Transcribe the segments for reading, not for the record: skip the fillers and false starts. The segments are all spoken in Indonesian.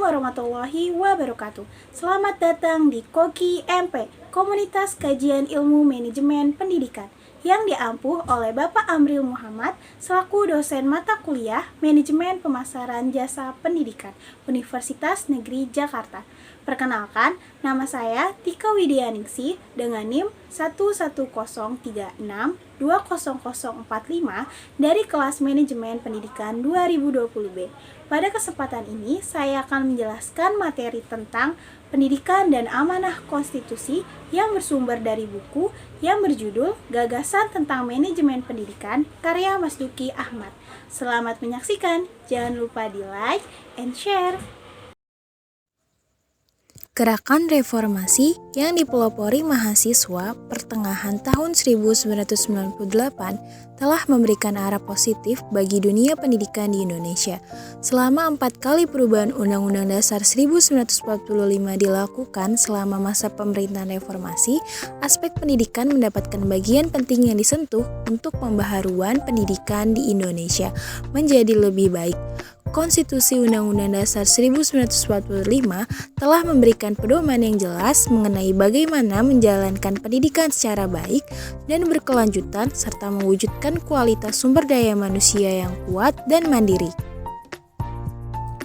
warahmatullahi wabarakatuh. Selamat datang di Koki MP, Komunitas Kajian Ilmu Manajemen Pendidikan, yang diampuh oleh Bapak Amril Muhammad selaku dosen mata kuliah Manajemen Pemasaran Jasa Pendidikan, Universitas Negeri Jakarta. Perkenalkan, nama saya Tika Widianingsih dengan NIM 11036200045 dari kelas Manajemen Pendidikan 2020B. Pada kesempatan ini, saya akan menjelaskan materi tentang pendidikan dan amanah konstitusi yang bersumber dari buku yang berjudul Gagasan tentang Manajemen Pendidikan karya Mas Duki Ahmad. Selamat menyaksikan, jangan lupa di like and share. Gerakan reformasi yang dipelopori mahasiswa pertengahan tahun 1998 telah memberikan arah positif bagi dunia pendidikan di Indonesia. Selama 4 kali perubahan Undang-Undang Dasar 1945 dilakukan selama masa pemerintahan reformasi, aspek pendidikan mendapatkan bagian penting yang disentuh untuk pembaharuan pendidikan di Indonesia menjadi lebih baik. Konstitusi Undang-Undang Dasar 1945 telah memberikan pedoman yang jelas mengenai bagaimana menjalankan pendidikan secara baik dan berkelanjutan serta mewujudkan kualitas sumber daya manusia yang kuat dan mandiri.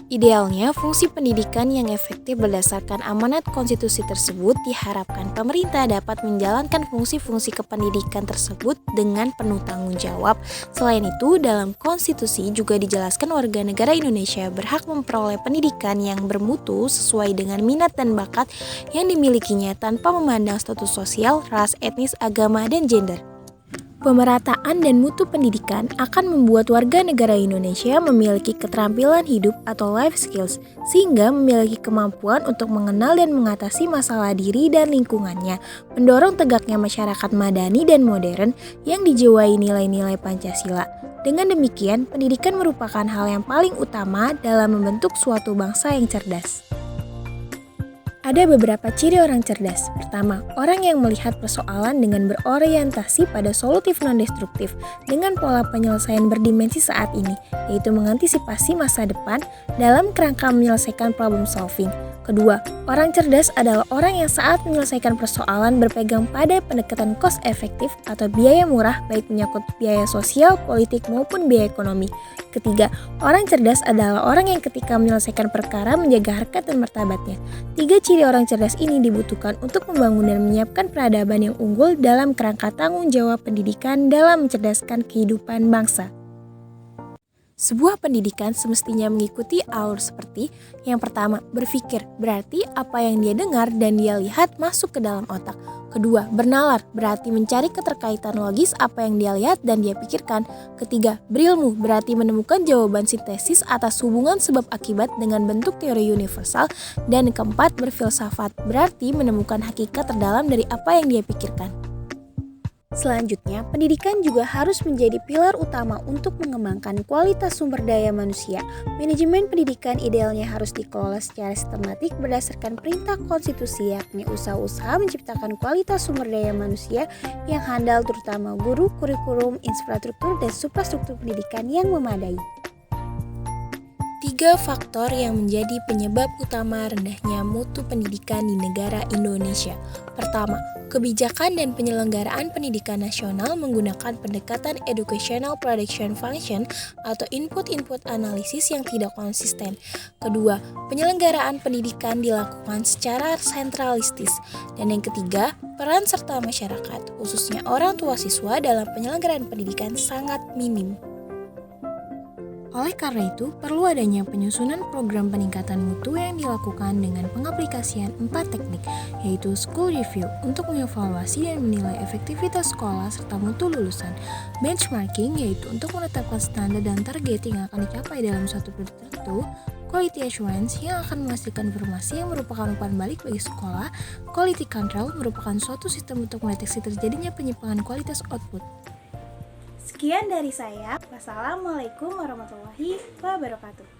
Idealnya, fungsi pendidikan yang efektif berdasarkan amanat konstitusi tersebut diharapkan pemerintah dapat menjalankan fungsi-fungsi kependidikan tersebut dengan penuh tanggung jawab. Selain itu, dalam konstitusi juga dijelaskan warga negara Indonesia berhak memperoleh pendidikan yang bermutu sesuai dengan minat dan bakat yang dimilikinya tanpa memandang status sosial, ras, etnis, agama, dan gender. Pemerataan dan mutu pendidikan akan membuat warga negara Indonesia memiliki keterampilan hidup atau life skills, sehingga memiliki kemampuan untuk mengenal dan mengatasi masalah diri dan lingkungannya, mendorong tegaknya masyarakat madani dan modern yang dijiwai nilai-nilai Pancasila. Dengan demikian, pendidikan merupakan hal yang paling utama dalam membentuk suatu bangsa yang cerdas. Ada beberapa ciri orang cerdas. Pertama, orang yang melihat persoalan dengan berorientasi pada solutif non-destruktif dengan pola penyelesaian berdimensi saat ini, yaitu mengantisipasi masa depan dalam kerangka menyelesaikan problem solving. Kedua, orang cerdas adalah orang yang saat menyelesaikan persoalan berpegang pada pendekatan cost efektif atau biaya murah baik menyangkut biaya sosial, politik maupun biaya ekonomi. Ketiga, orang cerdas adalah orang yang ketika menyelesaikan perkara menjaga harkat dan martabatnya. Tiga ciri orang cerdas ini dibutuhkan untuk membangun dan menyiapkan peradaban yang unggul dalam kerangka tanggung jawab pendidikan dalam mencerdaskan kehidupan bangsa. Sebuah pendidikan semestinya mengikuti alur seperti yang pertama, berpikir, berarti apa yang dia dengar dan dia lihat masuk ke dalam otak. Kedua, bernalar, berarti mencari keterkaitan logis apa yang dia lihat dan dia pikirkan. Ketiga, berilmu, berarti menemukan jawaban sintesis atas hubungan sebab akibat dengan bentuk teori universal. Dan keempat, berfilsafat, berarti menemukan hakikat terdalam dari apa yang dia pikirkan. Selanjutnya, pendidikan juga harus menjadi pilar utama untuk mengembangkan kualitas sumber daya manusia. Manajemen pendidikan idealnya harus dikelola secara sistematik berdasarkan perintah konstitusi, yakni usaha-usaha menciptakan kualitas sumber daya manusia yang handal, terutama guru, kurikulum, infrastruktur, dan suprastruktur pendidikan yang memadai. 3 faktor yang menjadi penyebab utama rendahnya mutu pendidikan di negara Indonesia. Pertama, kebijakan dan penyelenggaraan pendidikan nasional menggunakan pendekatan educational production function atau input-input analisis yang tidak konsisten. Kedua, penyelenggaraan pendidikan dilakukan secara sentralistis. Dan yang ketiga, peran serta masyarakat, khususnya orang tua siswa dalam penyelenggaraan pendidikan sangat minim. Oleh karena itu, perlu adanya penyusunan program peningkatan mutu yang dilakukan dengan pengaplikasian 4 teknik, yaitu school review untuk mengevaluasi dan menilai efektivitas sekolah serta mutu lulusan, benchmarking yaitu untuk menetapkan standar dan target yang akan dicapai dalam suatu periode tertentu, quality assurance yang akan menghasilkan informasi yang merupakan umpan balik bagi sekolah, quality control merupakan suatu sistem untuk mendeteksi terjadinya penyimpangan kualitas output. Sekian dari saya. Wassalamualaikum warahmatullahi wabarakatuh.